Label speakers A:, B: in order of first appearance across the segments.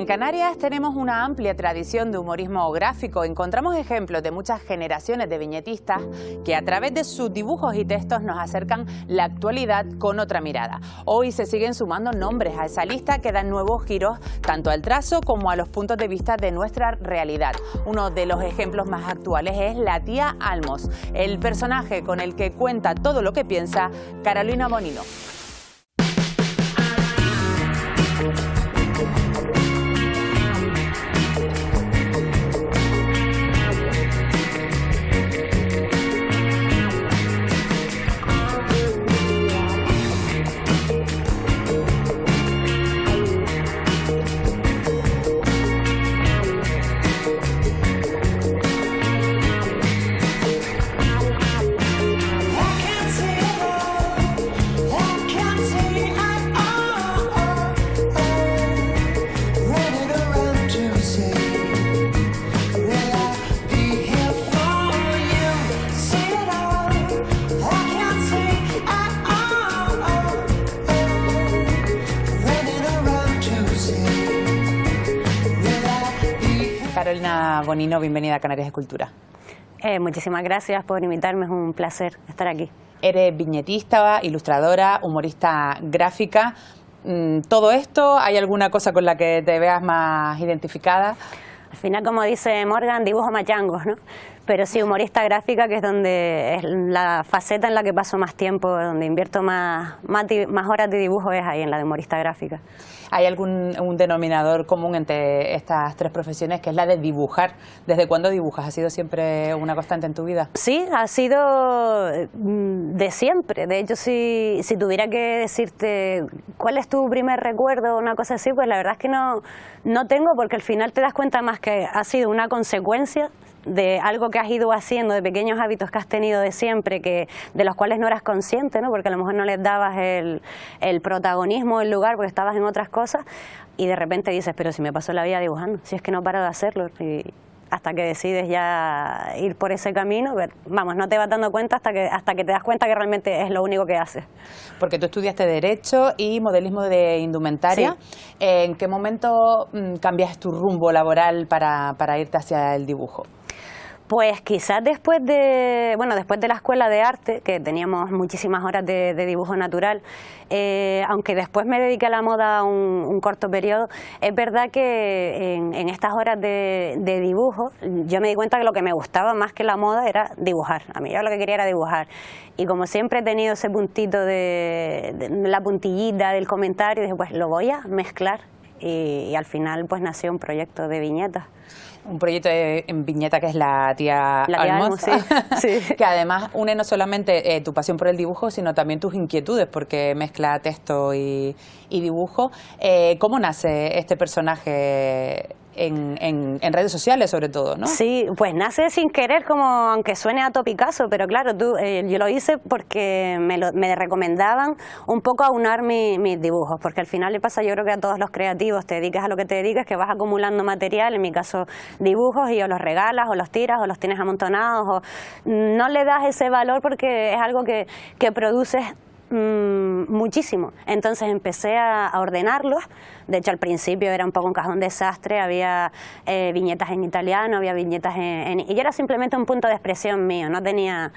A: En Canarias tenemos una amplia tradición de humorismo gráfico. Encontramos ejemplos de muchas generaciones de viñetistas que a través de sus dibujos y textos nos acercan la actualidad con otra mirada. Hoy se siguen sumando nombres a esa lista que dan nuevos giros tanto al trazo como a los puntos de vista de nuestra realidad. Uno de los ejemplos más actuales es la tía Almos, el personaje con el que cuenta todo lo que piensa Carolina Bonino. Carolina Bonino, bienvenida a Canarias Escultura.
B: Muchísimas gracias por invitarme, es un placer estar aquí.
A: Eres viñetista, ilustradora, humorista gráfica. ¿Todo esto, hay alguna cosa con la que te veas más identificada?
B: Al final, como dice Morgan, dibujo machangos, ¿no? Pero sí, humorista gráfica, que es donde es la faceta en la que paso más tiempo, donde invierto más horas de dibujo, es ahí, en la de humorista gráfica.
A: ¿Hay un denominador común entre estas tres profesiones, que es la de dibujar? ¿Desde cuándo dibujas? ¿Ha sido siempre una constante en tu vida? Sí, ha sido de siempre. De hecho, si tuviera que decirte cuál es tu primer recuerdo o una cosa así, pues la verdad es que no tengo, porque al final te das cuenta más que ha sido una consecuencia de algo que has ido haciendo, de pequeños hábitos que has tenido de siempre, de los cuales no eras consciente, ¿no? Porque a lo mejor no les dabas el protagonismo, el lugar, porque estabas en otras cosas, y de repente dices, pero si me pasó la vida dibujando, si es que no paro de hacerlo, y hasta que decides ya ir por ese camino, vamos, no te vas dando cuenta hasta que te das cuenta que realmente es lo único que haces. Porque tú estudiaste Derecho y modelismo de indumentaria. Sí. ¿En qué momento cambias tu rumbo laboral para irte hacia el dibujo? Pues quizás después de la escuela de arte, que teníamos muchísimas horas de dibujo natural, aunque después me dediqué a la moda un corto periodo, es verdad que en estas horas de dibujo yo me di cuenta que lo que me gustaba más que la moda era dibujar. A mí yo lo que quería era dibujar. Y como siempre he tenido ese puntito de la puntillita del comentario, dije, pues lo voy a mezclar. Y al final pues nació un proyecto de viñetas. Un proyecto en viñeta que es la tía Almos, sí. Sí. Que además une no solamente tu pasión por el dibujo, sino también tus inquietudes, porque mezcla texto y dibujo. ¿Cómo nace este personaje en redes sociales, sobre todo, ¿no? Sí, pues nace sin querer, como aunque suene a topicazo, pero claro, yo lo hice porque me recomendaban un poco aunar mis dibujos, porque al final le pasa, yo creo que a todos los creativos, te dedicas a lo que te dedicas, que vas acumulando material, en mi caso dibujos, y o los regalas, o los tiras, o los tienes amontonados, o no le das ese valor porque es algo que produces muchísimo. Entonces empecé a ordenarlos. De hecho, al principio era un poco un cajón desastre, había viñetas en italiano, había viñetas y yo era simplemente un punto de expresión mío, no tenía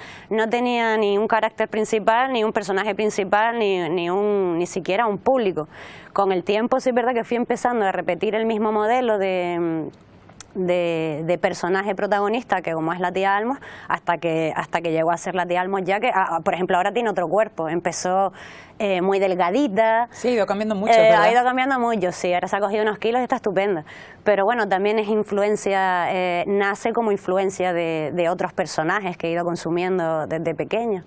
A: ni un carácter principal, ni un personaje principal, ni siquiera un público. Con el tiempo sí es verdad que fui empezando a repetir el mismo modelo de personaje protagonista, que como es la tía Almos, hasta que llegó a ser la tía Almos, ya que, por ejemplo, ahora tiene otro cuerpo. Empezó muy delgadita. Sí, ha ido cambiando mucho, ¿verdad? Ha ido cambiando mucho, sí. Ahora se ha cogido unos kilos y está estupenda. Pero bueno, también es influencia, nace como influencia de otros personajes que he ido consumiendo desde pequeña.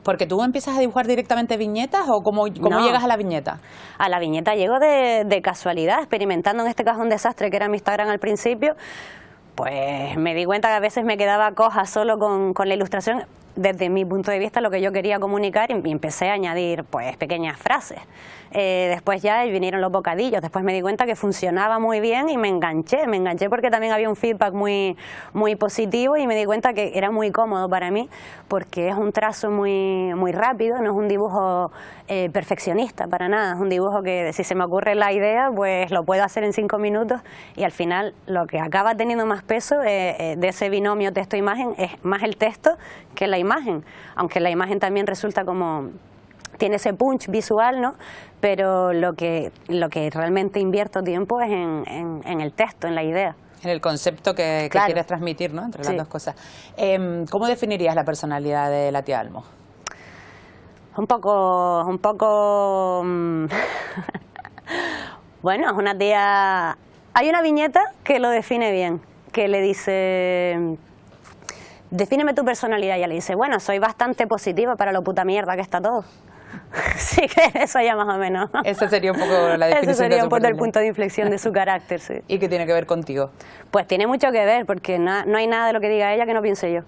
A: ¿Porque tú empiezas a dibujar directamente viñetas o cómo llegas a la viñeta? A la viñeta llego de casualidad, experimentando en este cajón desastre que era mi Instagram al principio. Pues me di cuenta que a veces me quedaba coja solo con la ilustración.
B: desde mi punto de vista lo que yo quería comunicar y empecé a añadir pues pequeñas frases. Después ya vinieron los bocadillos, después me di cuenta que funcionaba muy bien y me enganché porque también había un feedback muy positivo y me di cuenta que era muy cómodo para mí porque es un trazo muy rápido, no es un dibujo perfeccionista para nada, es un dibujo que si se me ocurre la idea pues lo puedo hacer en 5 minutos y al final lo que acaba teniendo más peso de ese binomio texto-imagen es más el texto que la imagen, aunque la imagen también resulta como... tiene ese punch visual, ¿no? Pero lo que realmente invierto tiempo es en el texto, en la idea.
A: En el concepto que
B: Claro.
A: quieres transmitir, ¿no? Entre las
B: Sí.
A: dos cosas. ¿Cómo definirías la personalidad de la tía Almos?
B: Un poco bueno, es una tía... Hay una viñeta que lo define bien, que le dice... Defíneme tu personalidad. Y ella le dice, bueno, soy bastante positiva para lo puta mierda que está todo. Sí, que eso ya más o menos.
A: Esa sería un poco la definición.
B: Ese sería
A: de
B: un
A: su
B: poco el
A: personalidad.
B: punto de inflexión de su carácter, sí.
A: ¿Y qué tiene que ver contigo?
B: Pues tiene mucho que ver, porque no hay nada de lo que diga ella que no piense yo.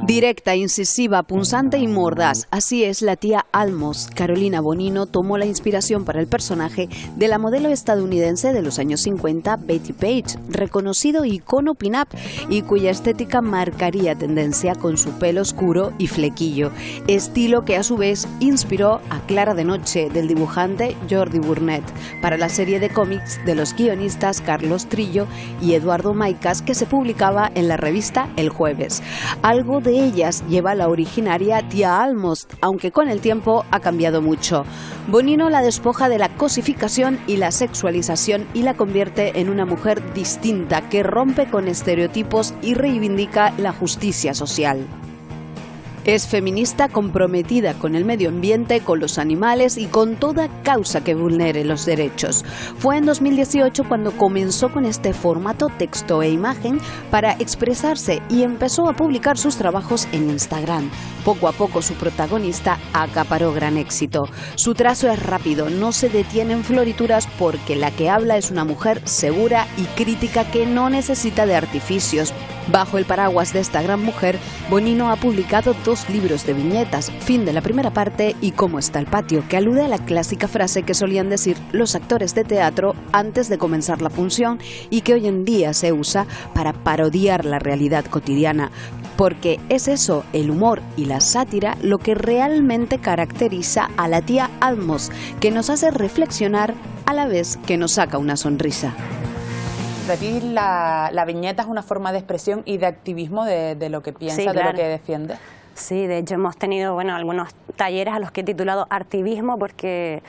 C: Directa, incisiva, punzante y mordaz. Así es la tía Almos. Carolina Bonino tomó la inspiración para el personaje de la modelo estadounidense de los años 50, Betty Page, reconocido icono pin-up y cuya estética marcaría tendencia con su pelo oscuro y flequillo, estilo que a su vez inspiró a Clara de Noche del dibujante Jordi Burnett para la serie de cómics de los guionistas Carlos Trillo y Eduardo Maicas que se publicaba en la revista El Jueves. Algo de ellas lleva la originaria tía Almos, aunque con el tiempo ha cambiado mucho. Bonino la despoja de la cosificación y la sexualización y la convierte en una mujer distinta que rompe con estereotipos y reivindica la justicia social. Es feminista comprometida con el medio ambiente, con los animales y con toda causa que vulnere los derechos. Fue en 2018 cuando comenzó con este formato texto e imagen para expresarse y empezó a publicar sus trabajos en Instagram. Poco a poco su protagonista acaparó gran éxito. Su trazo es rápido, no se detiene en florituras porque la que habla es una mujer segura y crítica que no necesita de artificios. Bajo el paraguas de esta gran mujer, Bonino ha publicado 2 libros de viñetas, Fin de la primera parte y Cómo está el patio, que alude a la clásica frase que solían decir los actores de teatro antes de comenzar la función y que hoy en día se usa para parodiar la realidad cotidiana. Porque es eso, el humor y la sátira, lo que realmente caracteriza a la tía Almos, que nos hace reflexionar a la vez que nos saca una sonrisa.
A: Para ti la viñeta es una forma de expresión y de activismo de lo que piensas,
B: Sí, claro.
A: de lo que defiendes.
B: Sí, de hecho hemos tenido algunos talleres a los que he titulado Artivismo porque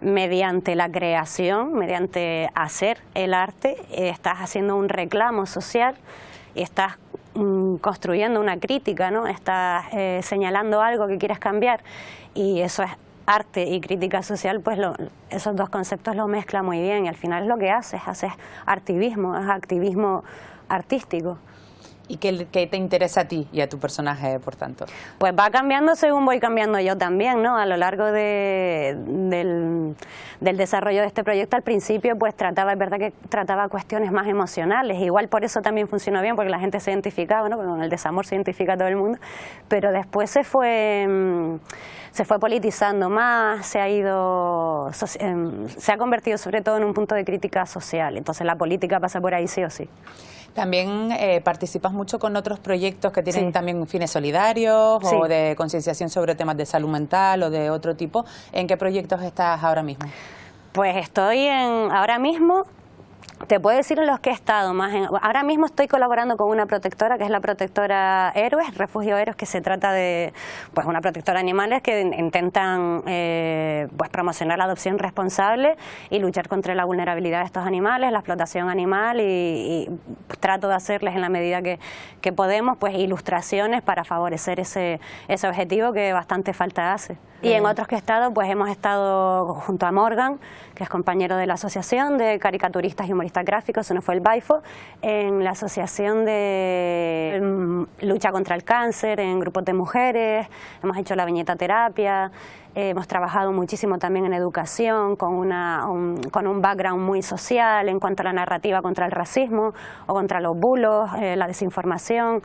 B: mediante la creación, mediante hacer el arte, estás haciendo un reclamo social y estás construyendo una crítica, ¿no? Estás señalando algo que quieres cambiar y eso es arte y crítica social, pues esos dos conceptos los mezcla muy bien y al final es lo que haces activismo, es activismo artístico.
A: ¿Y qué te interesa a ti y a tu personaje, por tanto?
B: Pues va cambiando según voy cambiando yo también, ¿no? A lo largo del desarrollo de este proyecto, al principio pues es verdad que trataba cuestiones más emocionales, igual por eso también funcionó bien, porque la gente se identificaba, ¿no? Con el desamor se identifica todo el mundo, pero después se fue politizando más, se ha convertido sobre todo en un punto de crítica social, entonces la política pasa por ahí sí o sí.
A: También participas mucho con otros proyectos que tienen
B: Sí.
A: también fines solidarios
B: Sí.
A: o de concienciación sobre temas de salud mental o de otro tipo. ¿En qué proyectos estás ahora mismo?
B: Pues estoy ahora mismo, te puedo decir en los que he estado más. Ahora mismo estoy colaborando con una protectora que es la protectora Héroes, Refugio Héroes, que se trata de pues una protectora de animales que intentan pues promocionar la adopción responsable y luchar contra la vulnerabilidad de estos animales, la explotación animal y trato de hacerles en la medida que podemos pues ilustraciones para favorecer ese objetivo que bastante falta hace. Y en otros que he estado, pues hemos estado junto a Morgan, que es compañero de la Asociación de Caricaturistas y Humoristas Gráficos, eso no fue el BAIFO, en la Asociación de Lucha contra el Cáncer, en grupos de mujeres, hemos hecho la viñeta terapia, hemos trabajado muchísimo también en educación, con un background muy social en cuanto a la narrativa contra el racismo o contra los bulos, la desinformación.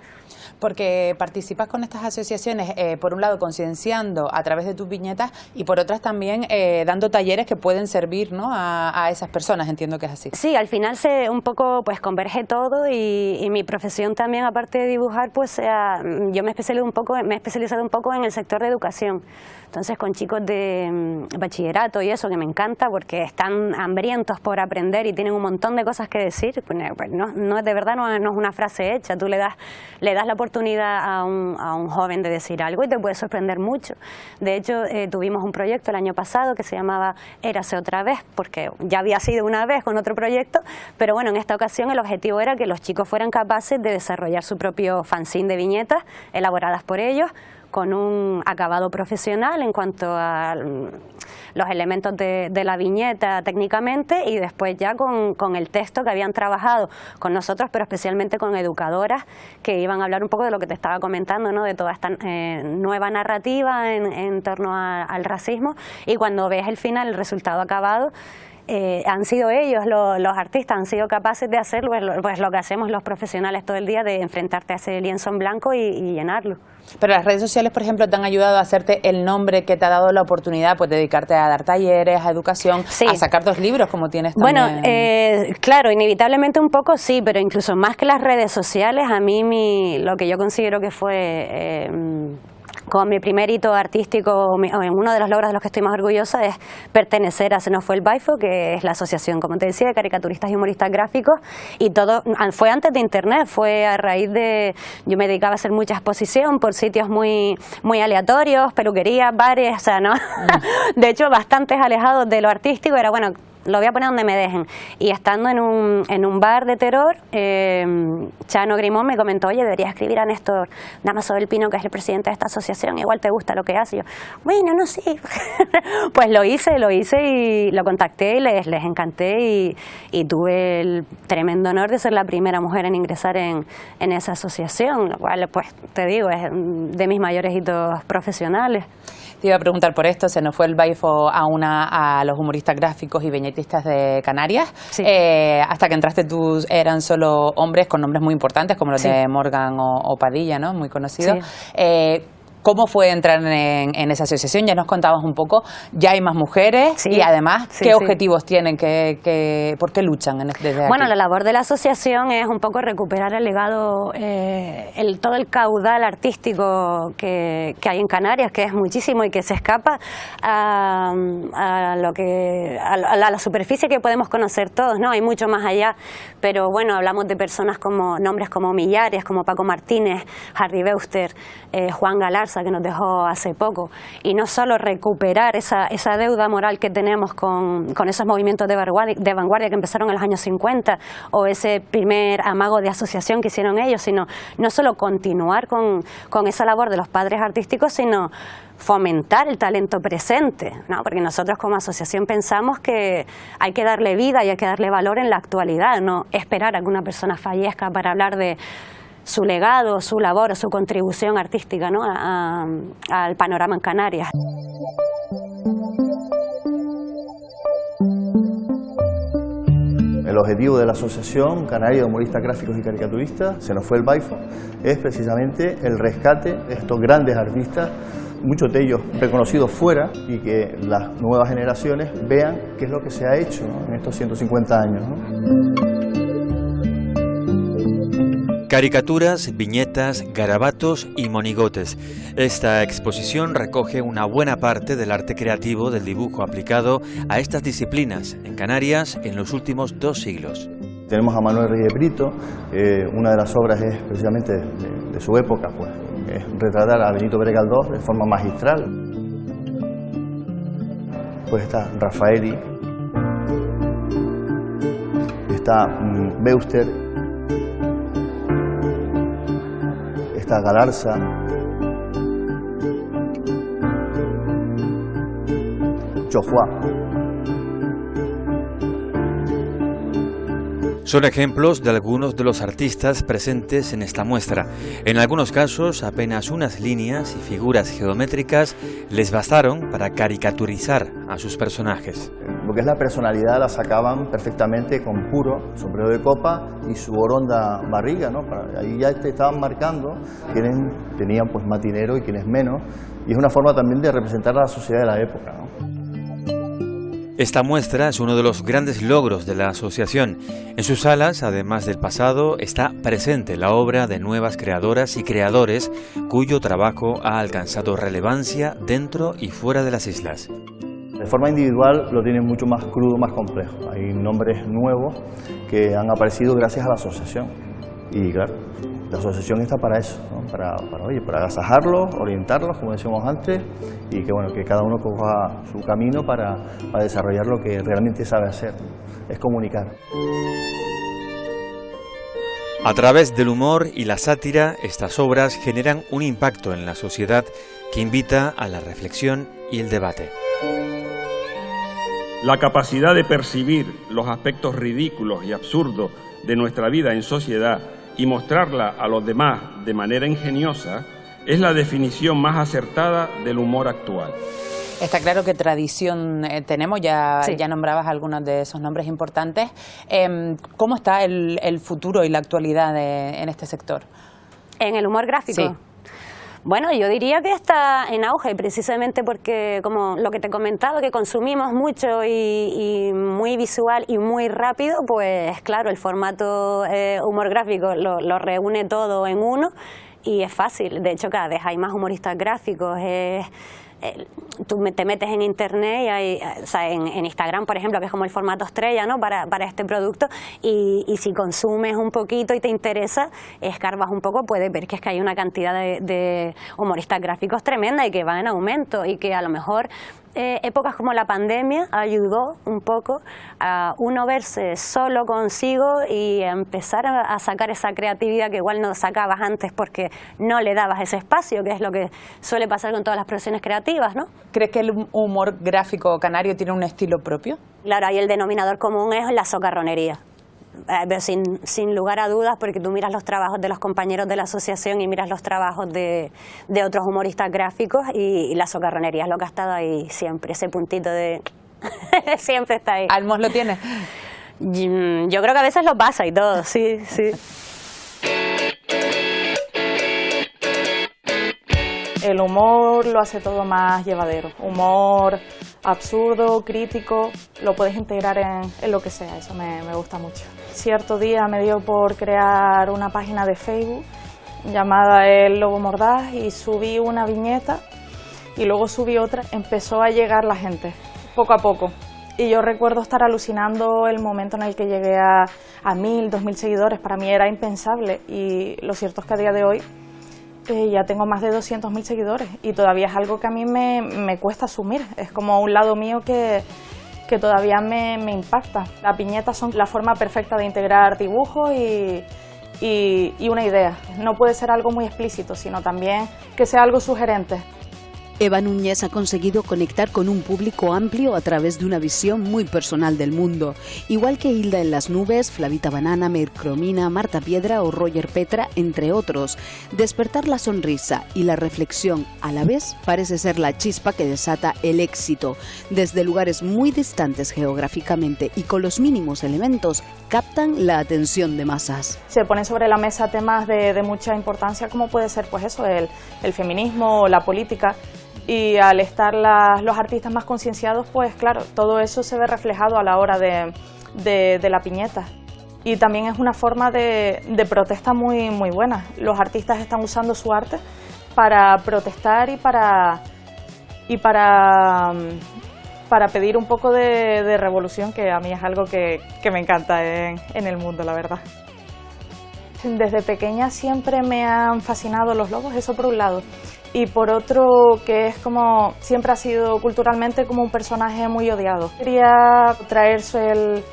A: Porque participas con estas asociaciones, por un lado concienciando a través de tus viñetas y por otras también dando talleres que pueden servir, ¿no?, a esas personas, entiendo que es así.
B: Sí, al final un poco pues converge todo y mi profesión también, aparte de dibujar, pues yo me he especializado un poco en el sector de educación. Entonces con chicos de bachillerato y eso, que me encanta porque están hambrientos por aprender y tienen un montón de cosas que decir, pues no es de verdad, no es una frase hecha, tú le das la oportunidad a un joven de decir algo y te puede sorprender mucho. De hecho, tuvimos un proyecto el año pasado que se llamaba Érase otra vez, porque ya había sido una vez con otro proyecto, pero bueno, en esta ocasión el objetivo era que los chicos fueran capaces de desarrollar su propio fanzine de viñetas elaboradas por ellos, con un acabado profesional en cuanto a los elementos de la viñeta técnicamente y después ya con el texto que habían trabajado con nosotros, pero especialmente con educadoras que iban a hablar un poco de lo que te estaba comentando, ¿no?, de toda esta nueva narrativa en torno al racismo, y cuando ves el final, el resultado acabado, han sido ellos, los artistas, han sido capaces de hacer pues lo que hacemos los profesionales todo el día, de enfrentarte a ese lienzo en blanco y llenarlo.
A: Pero las redes sociales, por ejemplo, te han ayudado a hacerte el nombre que te ha dado la oportunidad, pues, de dedicarte a dar talleres, a educación, sí, a sacar 2 libros como tienes también.
B: Bueno, claro, inevitablemente un poco sí, pero incluso más que las redes sociales, a mí lo que yo considero que fue con mi primer hito artístico, uno de los logros de los que estoy más orgullosa es pertenecer a Se nos fue el Baifo, que es la asociación, como te decía, de caricaturistas y humoristas gráficos, y todo fue antes de internet, fue a raíz de, yo me dedicaba a hacer mucha exposición por sitios muy aleatorios, peluquerías, bares, o sea, ¿no? De hecho, bastantes alejados de lo artístico, era bueno, lo voy a poner donde me dejen. Y estando en un bar de terror, Chano Grimón me comentó, oye, deberías escribir a Néstor Damaso del Pino, que es el presidente de esta asociación, igual te gusta lo que hace. Y yo, bueno, no, sí. Pues lo hice y lo contacté y les encanté y tuve el tremendo honor de ser la primera mujer en ingresar en esa asociación, lo cual, pues, te digo, es de mis mayores hitos profesionales.
A: Te iba a preguntar por esto, Se nos fue el Baifo a los humoristas gráficos y viñetistas de Canarias. Sí. Hasta que entraste tú eran solo hombres con nombres muy importantes como los de Morgan o Padilla, ¿no?, muy conocidos. Sí. ¿Cómo fue entrar en esa asociación? Ya nos contabas un poco, ya hay más mujeres y además, ¿qué objetivos tienen? ¿Por qué luchan desde aquí?
B: Bueno, la labor de la asociación es un poco recuperar el legado, todo el caudal artístico que hay en Canarias, que es muchísimo y que se escapa a la superficie que podemos conocer todos, ¿no? Hay mucho más allá, pero bueno, hablamos de personas nombres como Millares, como Paco Martínez, Harry Beuster, Juan Galarza, que nos dejó hace poco, y no solo recuperar esa deuda moral que tenemos con esos movimientos de vanguardia que empezaron en los años 50 o ese primer amago de asociación que hicieron ellos, sino no solo continuar con esa labor de los padres artísticos, sino fomentar el talento presente, ¿no? Porque nosotros como asociación pensamos que hay que darle vida y hay que darle valor en la actualidad, no esperar a que una persona fallezca para hablar de su legado, su labor, su contribución artística, ¿no?, al panorama en Canarias.
D: El objetivo de la Asociación Canaria de Humoristas Gráficos y Caricaturistas, Se nos fue el Baifo, es precisamente el rescate de estos grandes artistas, muchos de ellos reconocidos fuera, y que las nuevas generaciones vean qué es lo que se ha hecho, ¿no?, en estos 150 años, ¿no?
E: Caricaturas, viñetas, garabatos y monigotes. Esta exposición recoge una buena parte del arte creativo del dibujo aplicado a estas disciplinas en Canarias en los últimos 2 siglos.
D: Tenemos a Manuel Reyes Brito, una de las obras es precisamente de su época, pues, es retratar a Benito Pérez Galdós de forma magistral. Pues está Raffaelli, está Beuster, está Galarza, Chofua.
E: Son ejemplos de algunos de los artistas presentes en esta muestra. En algunos casos, apenas unas líneas y figuras geométricas les bastaron para caricaturizar a sus personajes.
D: Lo que es la personalidad la sacaban perfectamente con puro sombrero de copa y su oronda barriga, ¿no? Ahí ya te estaban marcando quiénes tenían pues más dinero y quiénes menos, y es una forma también de representar a la sociedad de la época, ¿no?
E: Esta muestra es uno de los grandes logros de la asociación. En sus salas, además del pasado, está presente la obra de nuevas creadoras y creadores cuyo trabajo ha alcanzado relevancia dentro y fuera de las islas.
D: De forma individual lo tienen mucho más crudo, más complejo. Hay nombres nuevos que han aparecido gracias a la asociación. Y claro, la asociación está para eso, ¿no? para agasajarlos, orientarlos, como decíamos antes, y que, bueno, que cada uno coja su camino para desarrollar lo que realmente sabe hacer, es comunicar.
E: A través del humor y la sátira, estas obras generan un impacto en la sociedad que invita a la reflexión y el debate.
F: La capacidad de percibir los aspectos ridículos y absurdos de nuestra vida en sociedad y mostrarla a los demás de manera ingeniosa es la definición más acertada del humor actual.
A: Está claro que tradición tenemos, ya nombrabas algunos de esos nombres importantes. ¿Cómo está el futuro y la actualidad en este sector?
B: ¿En el humor gráfico?
A: Sí.
B: Bueno, yo diría que está en auge, precisamente porque, como lo que te he comentado, que consumimos mucho y muy visual y muy rápido, pues claro, el formato humor gráfico lo reúne todo en uno y es fácil. De hecho, cada vez hay más humoristas gráficos. Tú te metes en internet y hay, o sea, en Instagram, por ejemplo, que es como el formato estrella, ¿no? para este producto, y si consumes un poquito y te interesa, escarbas un poco, puedes ver que es que hay una cantidad de humoristas gráficos tremenda y que va en aumento, y que a lo mejor épocas como la pandemia ayudó un poco a uno verse solo consigo y empezar a sacar esa creatividad que igual no sacabas antes porque no le dabas ese espacio, que es lo que suele pasar con todas las profesiones creativas, ¿no?
A: ¿Crees que el humor gráfico canario tiene un estilo propio?
B: Claro, ahí el denominador común es la socarronería. Pero sin lugar a dudas, porque tú miras los trabajos de los compañeros de la asociación y miras los trabajos de otros humoristas gráficos, y la socarronería es lo que ha estado ahí siempre, ese puntito de... siempre está ahí.
A: ¿Almos lo tiene?
B: Yo creo que a veces lo pasa y todo, sí.
G: El humor lo hace todo más llevadero. Humor absurdo, crítico, lo puedes integrar en lo que sea, eso me gusta mucho. Cierto día me dio por crear una página de Facebook llamada El Lobo Mordaz y subí una viñeta y luego subí otra. Empezó a llegar la gente, poco a poco. Y yo recuerdo estar alucinando el momento en el que llegué a 1.000, 2.000 seguidores. Para mí era impensable, y lo cierto es que a día de hoy ya tengo más de 200.000 seguidores y todavía es algo que a mí me cuesta asumir. Es como un lado mío que todavía me impacta. Las viñetas son la forma perfecta de integrar dibujos y una idea. No puede ser algo muy explícito, sino también que sea algo sugerente.
C: Eva Núñez ha conseguido conectar con un público amplio a través de una visión muy personal del mundo. Igual que Hilda en las nubes, Flavita Banana, Mercromina, Marta Piedra o Roger Petra, entre otros. Despertar la sonrisa y la reflexión a la vez parece ser la chispa que desata el éxito. Desde lugares muy distantes geográficamente y con los mínimos elementos, captan la atención de masas.
G: Se ponen sobre la mesa temas de mucha importancia, como puede ser pues eso, el feminismo, la política. Y al estar los artistas más concienciados, pues claro, todo eso se ve reflejado a la hora de la piñeta. Y también es una forma de protesta muy buena. Los artistas están usando su arte para protestar y para pedir un poco de revolución, que a mí es algo que me encanta en el mundo, la verdad. Desde pequeña siempre me han fascinado los lobos, eso por un lado. Y por otro, que es como, siempre ha sido culturalmente como un personaje muy odiado. Quería traerse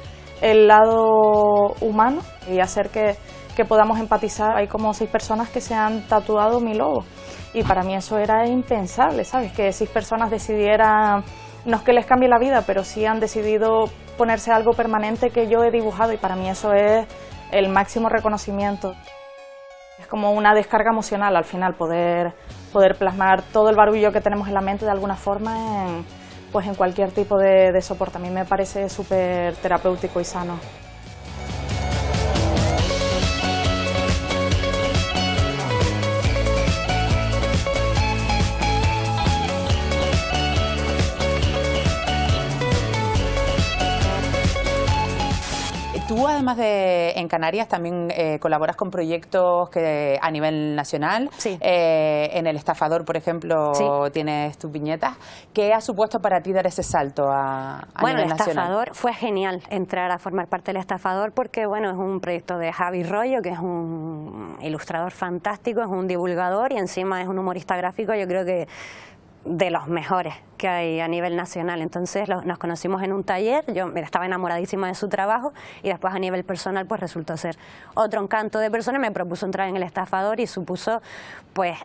G: el lado humano y hacer que podamos empatizar. Hay como 6 personas que se han tatuado mi logo y para mí eso era impensable, ¿sabes? Que 6 personas decidieran, no es que les cambie la vida, pero sí han decidido ponerse algo permanente que yo he dibujado, y para mí eso es el máximo reconocimiento. Es como una descarga emocional al final, poder plasmar todo el barullo que tenemos en la mente de alguna forma en cualquier tipo de soporte. A mí me parece súper terapéutico y sano.
A: Tú, además de en Canarias, también colaboras con proyectos que a nivel nacional.
B: Sí.
A: En El Estafador, por ejemplo, sí, tienes tus viñetas. ¿Qué ha supuesto para ti dar ese salto a nivel nacional?
B: El Estafador fue genial entrar a formar parte del Estafador porque, bueno, es un proyecto de Javi Rollo, que es un ilustrador fantástico, es un divulgador y encima es un humorista gráfico, yo creo que de los mejores que hay a nivel nacional. Entonces nos conocimos en un taller, yo estaba enamoradísima de su trabajo y después a nivel personal pues resultó ser otro encanto de persona. Me propuso entrar en El Estafador y supuso, pues,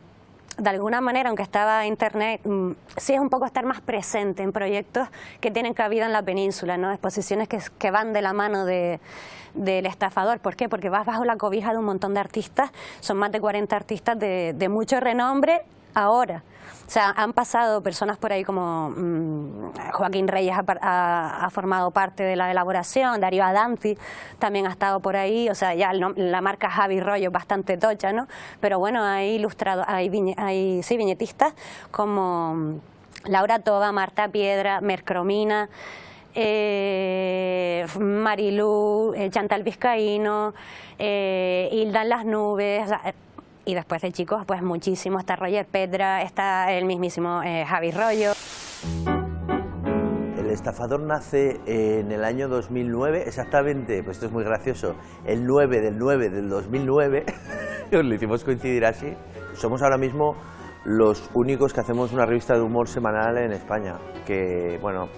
B: de alguna manera, aunque estaba internet, sí es un poco estar más presente en proyectos que tienen cabida en la península, ¿no? Exposiciones que van de la mano del Estafador. ¿Por qué? Porque vas bajo la cobija de un montón de artistas, son más de 40 artistas de mucho renombre ahora. O sea, han pasado personas por ahí como Joaquín Reyes ha formado parte de la elaboración, Darío Adanti también ha estado por ahí, o sea, ya la marca Javi Rollo bastante tocha, ¿no? Pero bueno, hay viñetistas como Laura Toba, Marta Piedra, Mercromina, Marilú, Chantal Vizcaíno, Hilda en las nubes. O sea, y después de chicos, pues muchísimo. Está Roger Pedra, está el mismísimo Javi Rollo.
H: El Estafador nace en el año 2009, exactamente, pues esto es muy gracioso, el 9 del 9 del 2009, lo hicimos coincidir así. Somos ahora mismo los únicos que hacemos una revista de humor semanal en España, que, bueno,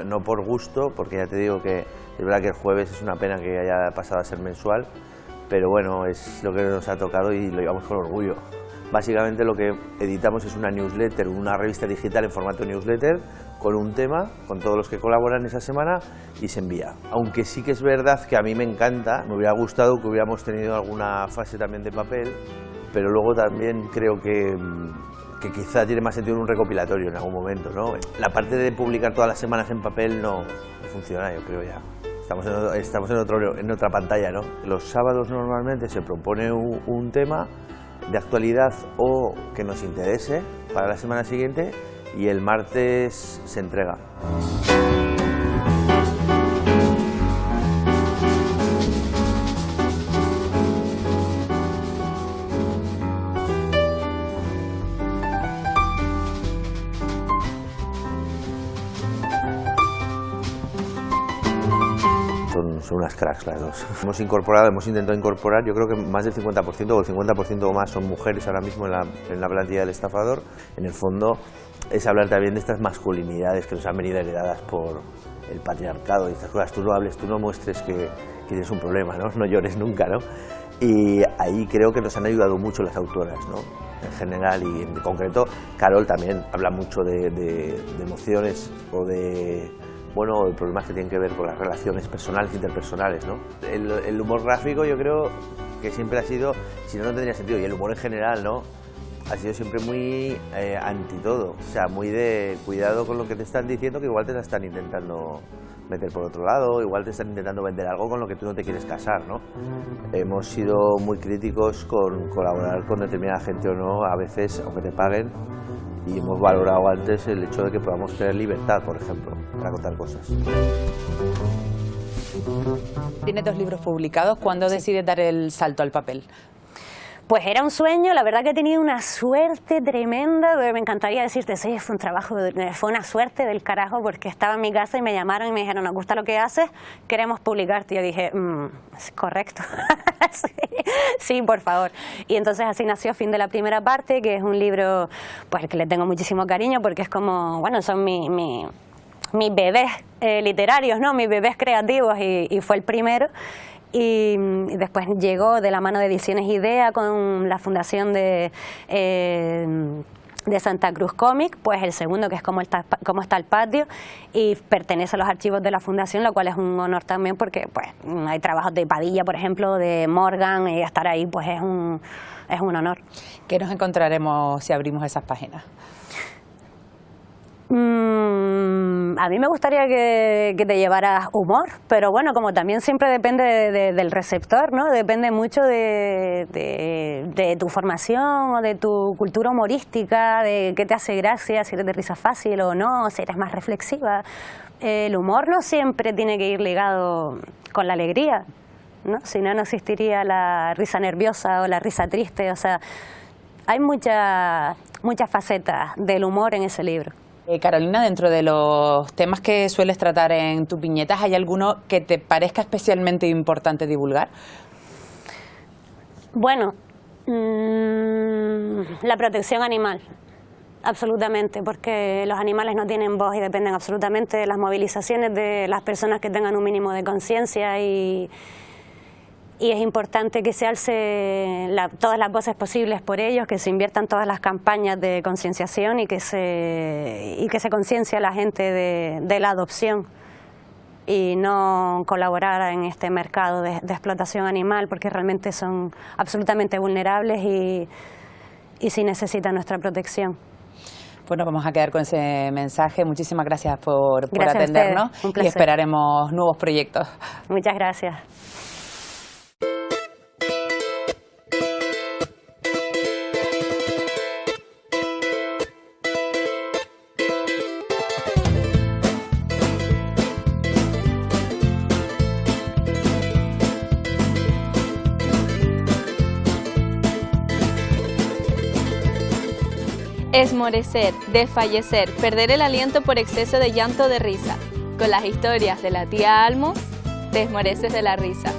H: no por gusto, porque ya te digo que es verdad que el jueves es una pena que haya pasado a ser mensual, pero bueno, es lo que nos ha tocado y lo llevamos con orgullo. Básicamente lo que editamos es una newsletter, una revista digital en formato newsletter, con un tema, con todos los que colaboran esa semana, y se envía. Aunque sí que es verdad que a mí me encanta, me hubiera gustado que hubiéramos tenido alguna fase también de papel, pero luego también creo que quizá tiene más sentido en un recopilatorio en algún momento, ¿no? La parte de publicar todas las semanas en papel no funciona, yo creo ya. Estamos en otra pantalla, ¿no? Los sábados normalmente se propone un tema de actualidad o que nos interese para la semana siguiente y el martes se entrega. Son unas cracks las dos. Hemos intentado incorporar, yo creo que más del 50% o el 50% o más son mujeres ahora mismo en la plantilla del Estafador. En el fondo es hablar también de estas masculinidades que nos han venido heredadas por el patriarcado y estas cosas. Tú no hables, tú no muestres que tienes un problema, ¿no? No llores nunca, ¿no? Y ahí creo que nos han ayudado mucho las autoras, ¿no? En general y en concreto Carol también habla mucho de emociones o de... bueno, problemas que tienen que ver con las relaciones personales e interpersonales, ¿no? El humor gráfico yo creo que siempre ha sido, si no, no tendría sentido, y el humor en general, ¿no? Ha sido siempre muy anti todo, o sea, muy de cuidado con lo que te están diciendo, que igual te la están intentando meter por otro lado, igual te están intentando vender algo con lo que tú no te quieres casar, ¿no? Hemos sido muy críticos con colaborar con determinada gente o no, a veces, aunque te paguen, y hemos valorado antes el hecho de que podamos tener libertad, por ejemplo, para contar cosas.
A: Tienes 2 libros publicados. ¿Cuándo decides dar el salto al papel?
B: Pues era un sueño, la verdad que he tenido una suerte tremenda, me encantaría decirte, sí, fue una suerte del carajo, porque estaba en mi casa y me llamaron y me dijeron, nos gusta lo que haces, queremos publicarte. Y yo dije, correcto, sí, por favor. Y entonces así nació Fin de la primera parte, que es un libro pues al que le tengo muchísimo cariño, porque es como, bueno, son mis bebés literarios, ¿no? Mis bebés creativos, y fue el primero. Y después llegó de la mano de Ediciones Idea con la fundación de de Santa Cruz Cómic, pues el segundo, que es Cómo está el patio, y pertenece a los archivos de la Fundación, lo cual es un honor también porque pues hay trabajos de Padilla, por ejemplo, de Morgan, y estar ahí pues es un honor.
A: ¿Qué nos encontraremos si abrimos esas páginas?
B: A mí me gustaría que te llevaras humor, pero bueno, como también siempre depende del receptor, ¿no? Depende mucho de tu formación o de tu cultura humorística, de qué te hace gracia, si eres de risa fácil o no, si eres más reflexiva. El humor no siempre tiene que ir ligado con la alegría, ¿no? Si no, no existiría la risa nerviosa o la risa triste. O sea, hay muchas facetas del humor en ese libro.
A: Carolina, dentro de los temas que sueles tratar en tus viñetas, ¿hay alguno que te parezca especialmente importante divulgar?
B: Bueno, la protección animal, absolutamente, porque los animales no tienen voz y dependen absolutamente de las movilizaciones de las personas que tengan un mínimo de conciencia, y es importante que se alce todas las voces posibles por ellos, que se inviertan todas las campañas de concienciación y que se conciencie a la gente de la adopción y no colaborar en este mercado de explotación animal, porque realmente son absolutamente vulnerables y sí necesitan nuestra protección.
A: Bueno, vamos a quedar con ese mensaje. Muchísimas gracias por
B: Gracias
A: atendernos
B: a ustedes. Un
A: y esperaremos nuevos proyectos.
B: Muchas gracias.
I: Esmorecer, desfallecer, perder el aliento por exceso de llanto de risa. Con las historias de la tía Almos, te esmoreces de la risa.